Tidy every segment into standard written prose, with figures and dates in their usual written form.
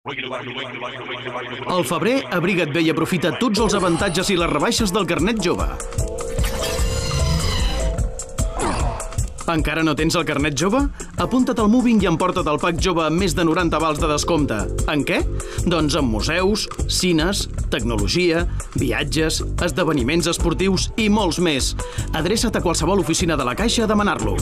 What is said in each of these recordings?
Al febrer, abriga't bé i aprofita tots els avantatges i les rebaixes del carnet jove. Encara no tens el carnet jove? Apunta't al Moving i emporta't el pack jove amb més de 90 vals de descompte. En què? Doncs en museus, cines, tecnologia, viatges, esdeveniments esportius i molts més. Adreça't a qualsevol oficina de la Caixa a demanar-lo.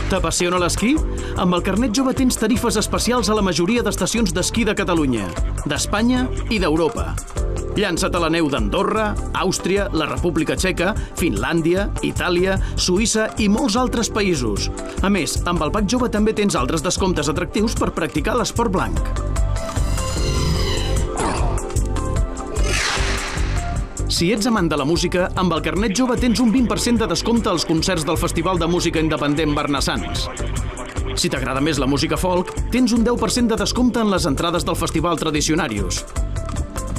T'apassiona l'esquí? Amb el carnet jove tens tarifes especials a la majoria d'estacions d'esquí de Catalunya, d'Espanya i d'Europa. Llança't a la neu d'Andorra, Àustria, la República Txeca, Finlàndia, Itàlia, Suïssa i molts altres països. A més, amb el pack jove també tens altres descomptes atractius per practicar l'esport blanc. Si ets amant de la música, amb el carnet jove tens un 20% de descompte als concerts del Festival de Música Independent Barnassans. Si t'agrada més la música folk, tens un 10% de descompte en les entrades del Festival Tradicionarius.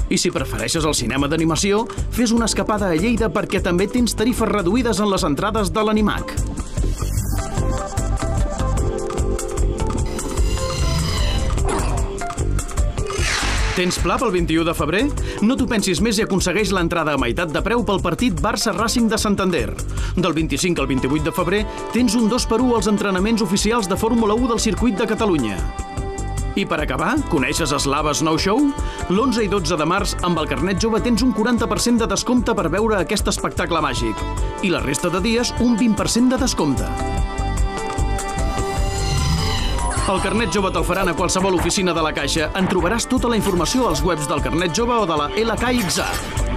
I si prefereixes el cinema d'animació, fes una escapada a Lleida perquè també tens tarifes reduïdes en les entrades de l'Animac. Tens pla pel 21 de febrer? No t'ho pensis més i aconsegueix l'entrada a meitat de preu pel partit Barça-Racing de Santander. Del 25 al 28 de febrer tens un 2x1 als entrenaments oficials de Fórmula 1 del circuit de Catalunya. I per acabar, coneixes Slava Snow Show? L'11 i 12 de març, amb el carnet jove tens un 40% de descompte per veure aquest espectacle màgic. I la resta de dies, un 20% de descompte. El carnet jove te'l faran a qualsevol oficina de la Caixa. En trobaràs tota la informació als webs del carnet jove o de la LKXA.